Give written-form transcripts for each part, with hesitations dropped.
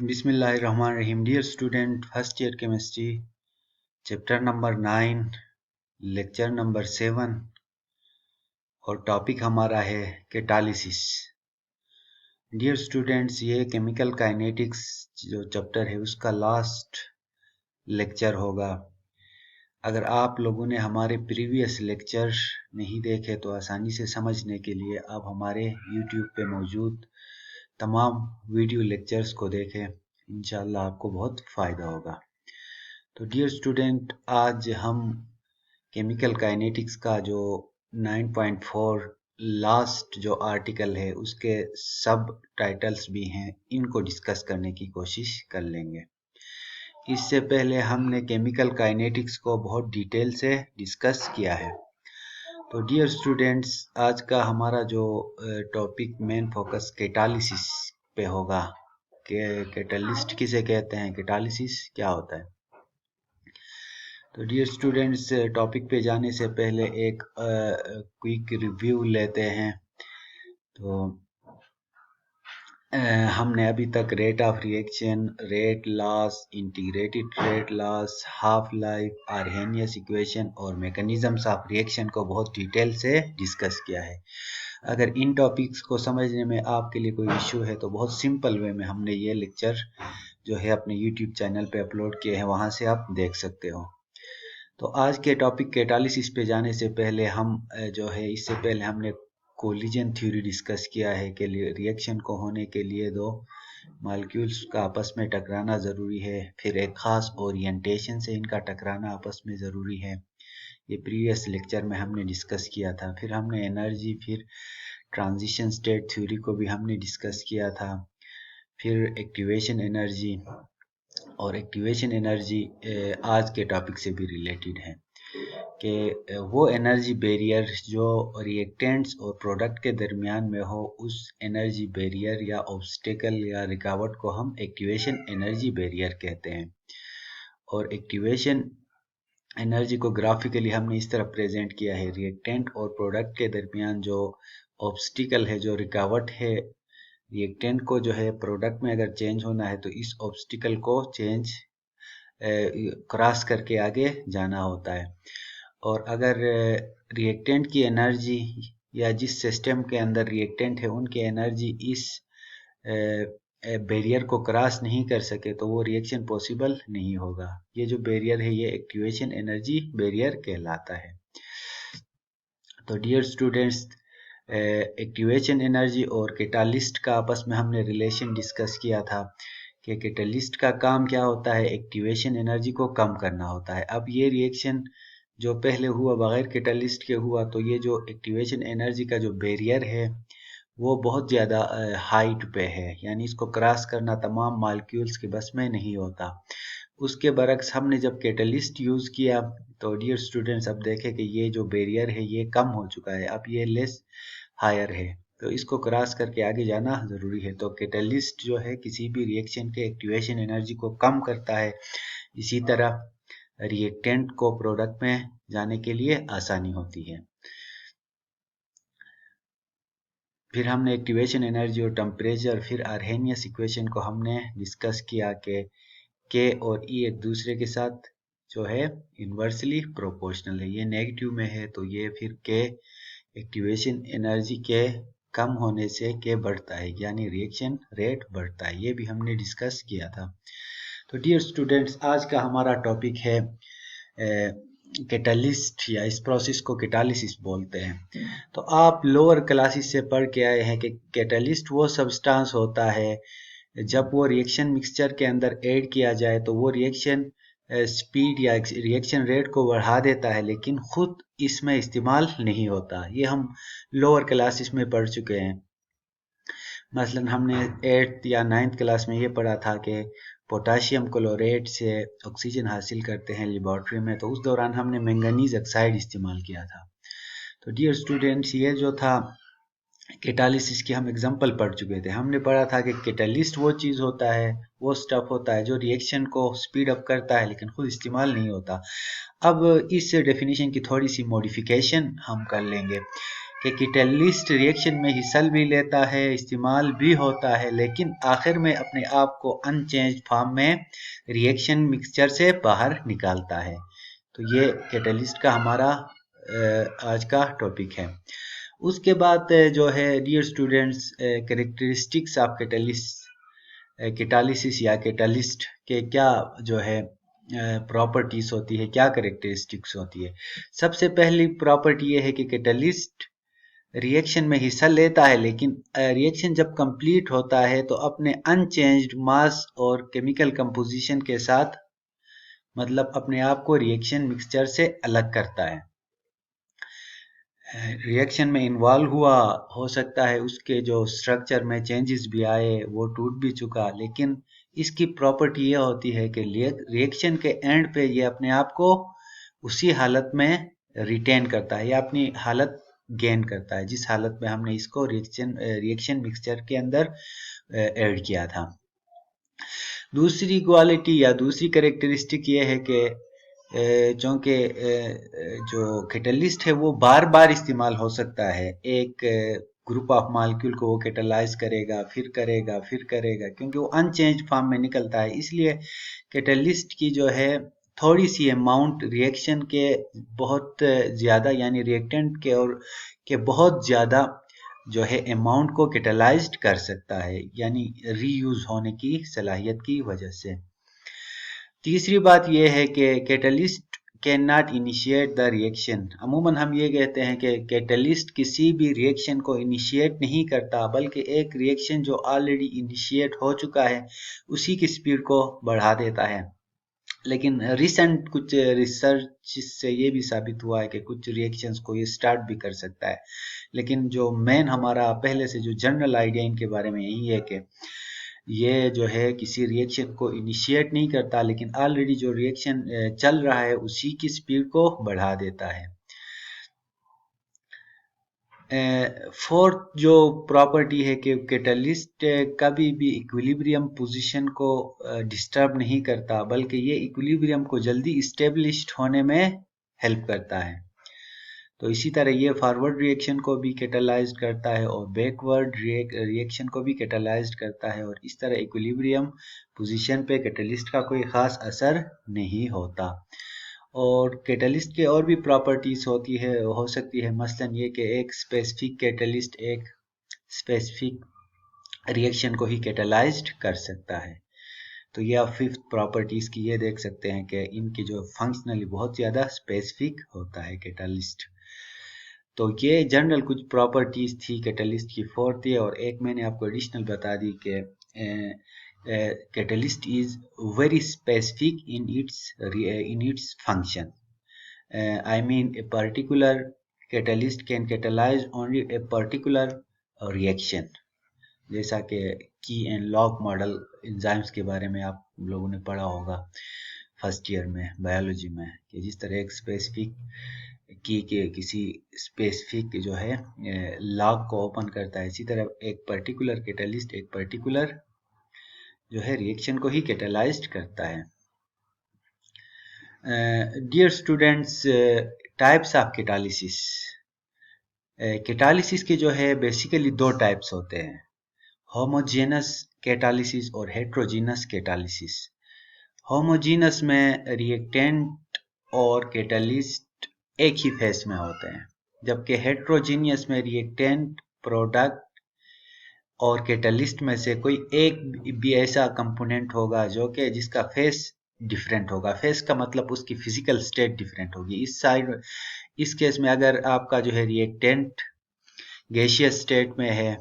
बिस्मिल्लाहिर्रहमानिर्रहीम। Dear student, first year chemistry, chapter number 9, lecture number 7 और topic हमारा है कैटालिसिस। डियर स्टूडेंट्स, ये केमिकल काइनेटिक्स जो चैप्टर है उसका लास्ट लेक्चर होगा। अगर आप लोगों ने हमारे प्रीवियस लेक्चर नहीं देखे तो आसानी से समझने के लिए आप हमारे यूट्यूब पे मौजूद तमाम वीडियो लेक्चर्स को देखें, इंशाल्लाह आपको बहुत फ़ायदा होगा। तो डियर स्टूडेंट, आज हम केमिकल काइनेटिक्स का जो 9.4 लास्ट जो आर्टिकल है उसके सब टाइटल्स भी हैं, इनको डिस्कस करने की कोशिश कर लेंगे। इससे पहले हमने केमिकल काइनेटिक्स को बहुत डिटेल से डिस्कस किया है। तो डियर स्टूडेंट्स, आज का हमारा जो टॉपिक मेन फोकस कैटालिसिस पे होगा कि कैटालिस्ट किसे कहते हैं, कैटालिसिस क्या होता है। तो डियर स्टूडेंट्स, टॉपिक पे जाने से पहले एक क्विक रिव्यू लेते हैं। तो हमने अभी तक rate of reaction, rate laws, integrated rate laws, half life, Arrhenius equation और मैकेनिज्म्स ऑफ रिएक्शन को बहुत डिटेल से डिस्कस किया है। अगर इन टॉपिक्स को समझने में आपके लिए कोई इश्यू है तो बहुत सिंपल वे में हमने ये लेक्चर जो है अपने यूट्यूब चैनल पे अपलोड किए हैं, वहाँ से आप देख सकते हो। तो आज के टॉपिक कैटालिसिस पे जाने से पहले हम जो है, इससे पहले हमने कोलिजन थ्योरी डिस्कस किया है कि रिएक्शन को होने के लिए दो मॉलिक्यूल्स का आपस में टकराना ज़रूरी है, फिर एक ख़ास ओरिएंटेशन से इनका टकराना आपस में ज़रूरी है। ये प्रीवियस लेक्चर में हमने डिस्कस किया था। फिर हमने एनर्जी, फिर ट्रांजिशन स्टेट थ्योरी को भी हमने डिस्कस किया था। फिर एक्टिवेशन एनर्जी, और एक्टिवेशन एनर्जी आज के टॉपिक से भी रिलेटेड है कि वो एनर्जी बैरियर जो रिएक्टेंट्स और प्रोडक्ट के दरमियान में हो, उस एनर्जी बैरियर या ऑब्स्टेकल या रुकावट को हम एक्टिवेशन एनर्जी बैरियर कहते हैं। और एक्टिवेशन एनर्जी को ग्राफिकली हमने इस तरह प्रेजेंट किया है, रिएक्टेंट और प्रोडक्ट के दरमियान जो ऑब्स्टिकल है, जो रुकावट है, रिएक्टेंट को जो है प्रोडक्ट में अगर चेंज होना है तो इस ऑब्स्टिकल को चेंज क्रॉस करके आगे जाना होता है। और अगर रिएक्टेंट की एनर्जी या जिस सिस्टम के अंदर रिएक्टेंट है उनकी एनर्जी इस बैरियर को क्रॉस नहीं कर सके तो वो रिएक्शन पॉसिबल नहीं होगा। ये जो बैरियर है ये एक्टिवेशन एनर्जी बैरियर कहलाता है। तो डियर स्टूडेंट्स, एक्टिवेशन एनर्जी और कैटालिस्ट का आपस में हमने रिलेशन डिस्कस किया था कि कैटालिस्ट का काम क्या होता है, एक्टिवेशन एनर्जी को कम करना होता है। अब ये रिएक्शन जो पहले हुआ बगैर कैटालिस्ट के हुआ, तो ये जो एक्टिवेशन एनर्जी का जो बैरियर है वो बहुत ज़्यादा हाइट पे है, यानी इसको क्रॉस करना तमाम मॉलिक्यूल्स के बस में नहीं होता। उसके बरक्स हमने जब कैटालिस्ट यूज़ किया तो डियर स्टूडेंट्स अब देखें कि ये जो बैरियर है ये कम हो चुका है, अब ये लेस हायर है, तो इसको क्रॉस करके आगे जाना ज़रूरी है। तो कैटालिस्ट जो है किसी भी रिएक्शन के एक्टिवेशन एनर्जी को कम करता है, इसी तरह रिएक्टेंट को प्रोडक्ट में जाने के लिए आसानी होती है। फिर हमने एक्टिवेशन एनर्जी और टेम्परेचर, फिर आर्हेनियस इक्वेशन को हमने डिस्कस किया कि के और ई एक दूसरे के साथ जो है इन्वर्सली प्रोपोर्शनल है। ये नेगेटिव में है तो ये फिर के एक्टिवेशन एनर्जी के कम होने से के बढ़ता है, यानी रिएक्शन रेट बढ़ता है। ये भी हमने डिस्कस किया था। तो डियर स्टूडेंट्स, आज का हमारा टॉपिक है कैटालिस्ट, या इस प्रोसेस को कैटालिसिस बोलते हैं। तो आप लोअर क्लासेस से पढ़ के आए हैं कि कैटालिस्ट वो सब्सटेंस होता है जब वो रिएक्शन मिक्सचर के अंदर ऐड किया जाए तो वो रिएक्शन स्पीड या रिएक्शन रेट को बढ़ा देता है, लेकिन खुद इसमें इस्तेमाल नहीं होता। ये हम लोअर क्लासेस में पढ़ चुके हैं। मसलन हमने 8th या 9th क्लास में ये पढ़ा था कि पोटाशियम क्लोरेट से ऑक्सीजन हासिल करते हैं लेबॉर्ट्री में, तो उस दौरान हमने मैंगनीज ऑक्साइड इस्तेमाल किया था। तो डियर स्टूडेंट्स, ये जो था कैटालिसिस की हम एग्जांपल पढ़ चुके थे। हमने पढ़ा था कि कैटालिस्ट वो चीज़ होता है, वो स्टफ होता है जो रिएक्शन को स्पीड अप करता है लेकिन खुद इस्तेमाल नहीं होता। अब इस डेफिनेशन की थोड़ी सी मॉडिफिकेशन हम कर लेंगे कि कैटलिस्ट रिएक्शन में हिस्सा भी लेता है, इस्तेमाल भी होता है, लेकिन आखिर में अपने आप को अनचेंज्ड फॉर्म में रिएक्शन मिक्सचर से बाहर निकालता है। तो ये कैटलिस्ट का हमारा आज का टॉपिक है। उसके बाद जो है dear students, characteristics of catalysis या कैटलिस्ट के क्या जो है प्रॉपर्टीज होती है, क्या कैरेक्टरिस्टिक्स होती है। सबसे पहली प्रॉपर्टी ये है कि कैटलिस्ट रिएक्शन में हिस्सा लेता है, लेकिन रिएक्शन जब कंप्लीट होता है तो अपने अनचेंज्ड मास और केमिकल कंपोजिशन के साथ, मतलब अपने आप को रिएक्शन मिक्सचर से अलग करता है। रिएक्शन में इन्वॉल्व हुआ, हो सकता है उसके जो स्ट्रक्चर में चेंजेस भी आए, वो टूट भी चुका, लेकिन इसकी प्रॉपर्टी ये होती है कि रिएक्शन के एंड पे ये अपने आप को उसी हालत में रिटेन करता है या अपनी हालत गेन करता है जिस हालत में हमने इसको रिएक्शन मिक्सचर के अंदर ऐड किया था। दूसरी क्वालिटी या दूसरी कैरेक्टरिस्टिक ये है कि चूँकि जो कैटलिस्ट है वो बार बार इस्तेमाल हो सकता है। एक ग्रुप ऑफ मॉलिक्यूल को वो कैटलाइज करेगा, फिर करेगा, फिर करेगा, क्योंकि वो अनचेंज्ड फॉर्म में निकलता है। इसलिए कैटलिस्ट की जो है थोड़ी सी अमाउंट रिएक्शन के बहुत ज़्यादा, यानी रिएक्टेंट के और के बहुत ज़्यादा जो है अमाउंट को कैटलाइज्ड कर सकता है, यानी रीयूज होने की सलाहियत की वजह से। तीसरी बात यह है कि catalyst can not initiate the reaction. अमूमन हम ये कहते हैं कि कैटलिस्ट किसी भी रिएक्शन को इनिशिएट नहीं करता, बल्कि एक रिएक्शन जो ऑलरेडी इनिशिएट हो चुका है उसी की स्पीड को बढ़ा देता है। लेकिन रिसेंट कुछ रिसर्च से ये भी साबित हुआ है कि कुछ रिएक्शंस को ये स्टार्ट भी कर सकता है, लेकिन जो मेन हमारा पहले से जो जनरल आइडिया इनके बारे में यही है कि ये जो है किसी रिएक्शन को इनिशिएट नहीं करता, लेकिन ऑलरेडी जो रिएक्शन चल रहा है उसी की स्पीड को बढ़ा देता है। फोर्थ जो प्रॉपर्टी है कि कैटलिस्ट कभी भी इक्विलिब्रियम पोजीशन को डिस्टर्ब नहीं करता, बल्कि ये इक्विलिब्रियम को जल्दी इस्टेब्लिश्ड होने में हेल्प करता है। तो इसी तरह ये फॉरवर्ड रिएक्शन को भी कैटलाइज्ड करता है और बैकवर्ड रिएक्शन को भी कैटलाइज्ड करता है, और इस तरह इक्विलिब्रियम पोजीशन पे कैटलिस्ट का कोई ख़ास असर नहीं होता। और कैटलिस्ट के और भी प्रॉपर्टीज होती है, हो सकती है, मसलन ये कि एक स्पेसिफिक कैटलिस्ट एक स्पेसिफिक रिएक्शन को ही कैटलाइज्ड कर सकता है। तो ये आप फिफ्थ प्रॉपर्टीज की ये देख सकते हैं कि इनकी जो फंक्शनली बहुत ज़्यादा स्पेसिफिक होता है कैटलिस्ट। तो ये जनरल कुछ प्रॉपर्टीज थी कैटलिस्ट की फोर्थ है, और एक मैंने आपको एडिशनल बता दी कि catalyst is very specific in its function. I mean a particular catalyst can catalyze only a particular reaction, जैसा कि की एंड लॉक मॉडल एंजाइम्स के बारे में आप लोगों ने पढ़ा होगा फर्स्ट ईयर में बायोलॉजी में, कि जिस तरह एक स्पेसिफिक की के किसी स्पेसिफिक जो है लॉक को ओपन करता है, इसी तरह एक पर्टिकुलर कैटलिस्ट एक पर्टिकुलर जो है रिएक्शन को ही कैटलाइज्ड करता है। Dear students, types of catalysis. Catalysis के जो है बेसिकली दो टाइप्स होते हैं, होमोजेनस कैटालिसिस और हेट्रोजीनस कैटालिसिस। होमोजीनस में रिएक्टेंट और कैटालिस्ट एक ही फेस में होते हैं, जबकि हेट्रोजीनियस में रिएक्टेंट, प्रोडक्ट और कैटालिस्ट में से कोई एक भी ऐसा कंपोनेंट होगा जो कि जिसका फेस डिफरेंट होगा। फेस का मतलब उसकी फिजिकल स्टेट डिफरेंट होगी। इस केस में अगर आपका जो है रिएक्टेंट गैसियस स्टेट में है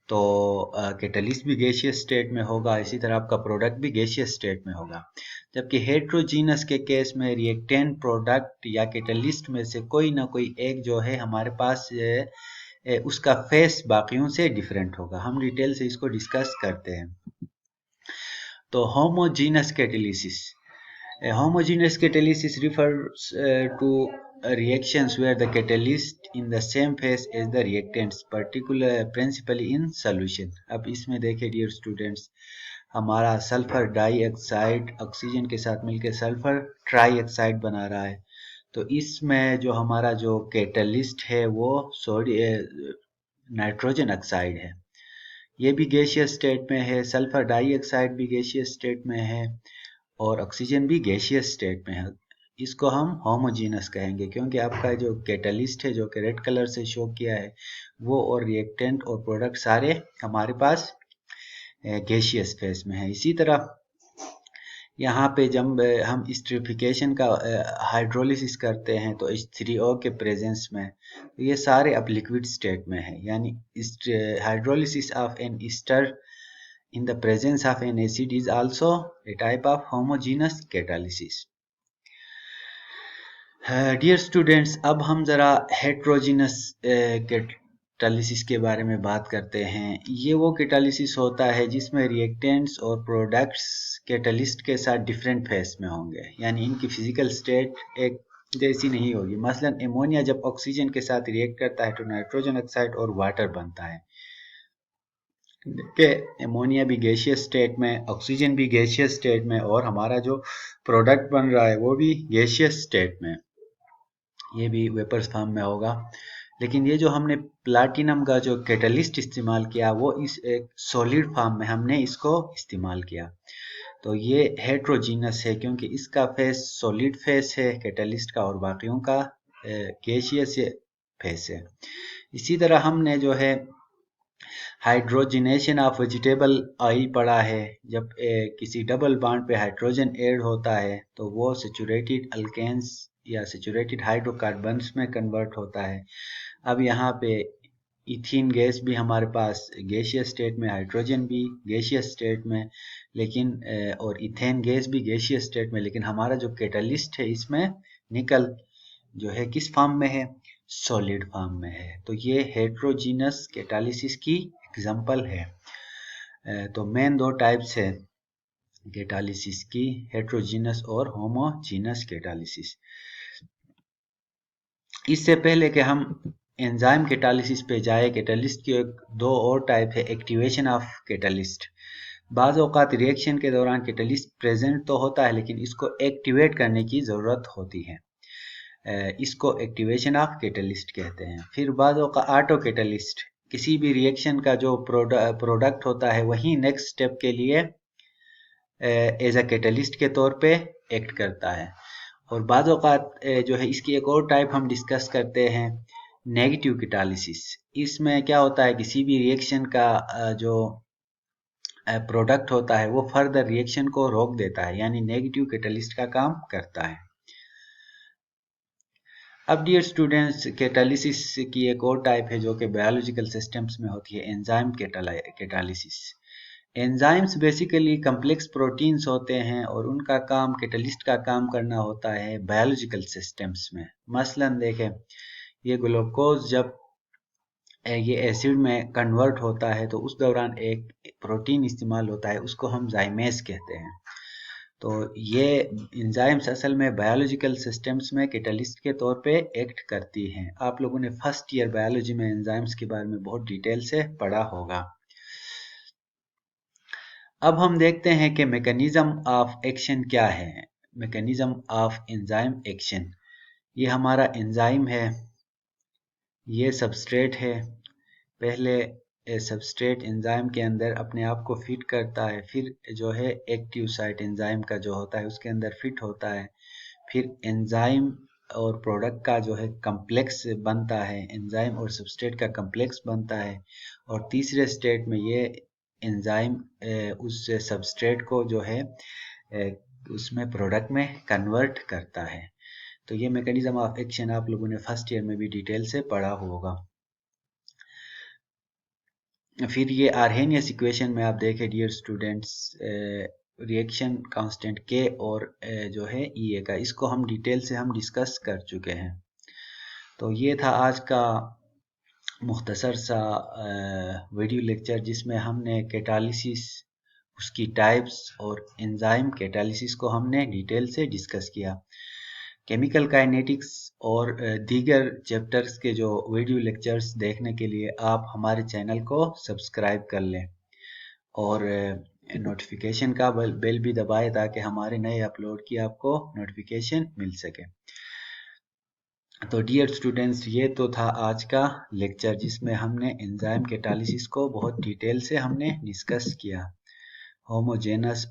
तो कैटलिस्ट भी गैसियस स्टेट में होगा, इसी तरह आपका प्रोडक्ट भी गैसियस स्टेट में होगा। जबकि हेट्रोजीनस के केस में रिएक्टेंट, प्रोडक्ट या कैटलिस्ट में से कोई ना कोई एक जो है हमारे पास उसका फेस बाकियों से डिफरेंट होगा। हम डिटेल से इसको डिस्कस करते हैं। तो homogeneous catalysis, homogeneous catalysis refers to reactions where the catalyst in the same phase as the reactants, principally in solution। अब इसमें देखें डियर स्टूडेंट्स, हमारा सल्फर डाइऑक्साइड ऑक्सीजन के साथ मिलकर सल्फर ट्राइऑक्साइड बना रहा है, तो इसमें जो हमारा जो कैटलिस्ट है वो नाइट्रोजन ऑक्साइड है, ये भी गैसियस स्टेट में है, सल्फर डाइऑक्साइड भी गैसियस स्टेट में है और ऑक्सीजन भी गैसियस स्टेट में है। इसको हम होमोजीनस कहेंगे क्योंकि आपका जो कैटलिस्ट है जो कि रेड कलर से शो किया है वो और रिएक्टेंट और प्रोडक्ट सारे हमारे पास गैसियस फेस में है। इसी तरह यहाँ पे जब हम स्टरीफिकेशन का हाइड्रोलिसिस करते हैं तो H3O के प्रेजेंस में तो ये सारे अब लिक्विड स्टेट में है, यानी hydrolysis of an ester in the presence of an acid is also a type of homogeneous catalysis. Dear students, अब हम ज़रा heterogeneous कैटालिसिस के बारे में बात करते हैं। ये वो कैटालिसिस होता है जिसमें रिएक्टेंट्स और प्रोडक्ट्स कैटलिस्ट के साथ डिफरेंट फेस में होंगे, यानी इनकी फिजिकल स्टेट एक जैसी नहीं होगी। मसलन एमोनिया जब ऑक्सीजन के साथ रिएक्ट करता है तो नाइट्रोजन ऑक्साइड और वाटर बनता है कि एमोनिया भी गैसियस स्टेट में, ऑक्सीजन भी गैसियस स्टेट में और हमारा जो प्रोडक्ट बन रहा है वो भी गैसियस स्टेट में, ये भी वेपर्स फॉर्म में होगा। लेकिन ये जो हमने प्लाटिनम का जो कैटलिस्ट इस्तेमाल किया वो इस एक सॉलिड फॉर्म में हमने इसको इस्तेमाल किया, तो ये हेट्रोजीनस है क्योंकि इसका फेस सॉलिड फेस है कैटलिस्ट का और बाकियों का गैसियस फेस है। इसी तरह हमने जो है हाइड्रोजनेशन ऑफ वेजिटेबल ऑयल पढ़ा है, जब किसी डबल बॉन्ड पे हाइड्रोजन ऐड होता है तो वो सैचुरेटेड अल्केन्स या सैचुरेटेड हाइड्रोकार्बन्स में कन्वर्ट होता है। अब यहाँ पे इथीन गैस भी हमारे पास गैसियस स्टेट में, हाइड्रोजन भी गैसियस स्टेट में, लेकिन और इथेन गैस भी गैसियस स्टेट में, लेकिन हमारा जो कैटलिस्ट है इसमें निकल जो है किस फॉर्म में है, सॉलिड फॉर्म में है। तो ये हेट्रोजीनस कैटालिसिस की एग्जाम्पल है। तो मेन दो टाइप्स है कैटालिसिस की, हेट्रोजीनस और होमोजीनस कैटालिसिस। इससे पहले कि हम एंजाइम कैटालिसिस पे जाए, कैटालिस्ट की दो और टाइप है, एक्टिवेशन ऑफ कैटालिस्ट। बाज़ औक़ात रिएक्शन के दौरान कैटालिस्ट प्रेजेंट तो होता है लेकिन इसको एक्टिवेट करने की ज़रूरत होती है, इसको एक्टिवेशन ऑफ कैटालिस्ट कहते हैं। फिर बाज़ औक़ात ऑटो कैटालिस्ट, किसी भी रिएक्शन का जो प्रोडक्ट होता है वही नेक्स्ट स्टेप के लिए एज अ कैटालिस्ट के तौर पे एक्ट करता है। और बाज़ औक़ात जो है इसकी एक और टाइप हम डिस्कस करते हैं, नेगेटिव कैटालिसिस। इसमें क्या होता है, किसी भी रिएक्शन का जो प्रोडक्ट होता है वो फर्दर रिएक्शन को रोक देता है, यानी नेगेटिव कैटालिस्ट का काम करता है। अब डियर स्टूडेंट्स, कैटालिसिस की एक और टाइप है जो कि बायोलॉजिकल सिस्टम्स में होती है, enzyme catalysis. Enzymes basically complex proteins होते हैं और उनका काम कैटलिस्ट का काम करना होता है बायोलॉजिकल सिस्टम्स में। मसलन देखें, ये ग्लूकोज जब ये एसिड में कन्वर्ट होता है तो उस दौरान एक प्रोटीन इस्तेमाल होता है, उसको हम जाइमेस कहते हैं। तो ये एंजाइम्स असल में बायोलॉजिकल सिस्टम्स में कैटलिस्ट के तौर पे एक्ट करती हैं। आप लोगों ने फर्स्ट ईयर बायोलॉजी में एंजाइम्स के बारे में बहुत डिटेल से पढ़ा होगा। अब हम देखते हैं कि मैकेनिज्म ऑफ एक्शन क्या है। मैकेनिज्म ऑफ एंजाइम एक्शन, ये हमारा एंजाइम है, ये सबस्ट्रेट है। पहले सबस्ट्रेट एंजाइम के अंदर अपने आप को फिट करता है, फिर जो है एक्टिव साइट एंजाइम का जो होता है उसके अंदर फिट होता है, फिर एंजाइम और प्रोडक्ट का जो है कम्प्लेक्स बनता है, एंजाइम और सबस्ट्रेट का कम्प्लेक्स बनता है, और तीसरे स्टेट में ये एंजाइम उस सबस्ट्रेट को जो है उसमें प्रोडक्ट में कन्वर्ट करता है। तो ये मैकेनिज्म ऑफ एक्शन आप लोगों ने फर्स्ट ईयर में भी डिटेल से पढ़ा होगा। फिर ये आर्हेनियस इक्वेशन में आप देखें डियर स्टूडेंट्स, रिएक्शन कांस्टेंट के और जो है ई ए का, इसको हम डिटेल से हम डिस्कस कर चुके हैं। तो ये था आज का मुख्तसर सा वीडियो लेक्चर जिसमें हमने कैटालिसिस, उसकी टाइप्स और एंजाइम कैटालिसिस को हमने डिटेल से डिस्कस किया। केमिकल काइनेटिक्स और दीगर चैप्टर्स के जो वीडियो लेक्चर्स देखने के लिए आप हमारे चैनल को सब्सक्राइब कर लें और नोटिफिकेशन का बेल भी दबाएं ताकि हमारे नए अपलोड की आपको नोटिफिकेशन मिल सके। तो डियर स्टूडेंट्स, ये तो था आज का लेक्चर जिसमें हमने एंजाइम कैटालिसिस को बहुत डिटेल से हमने डिस्कस किया। होमोजेनस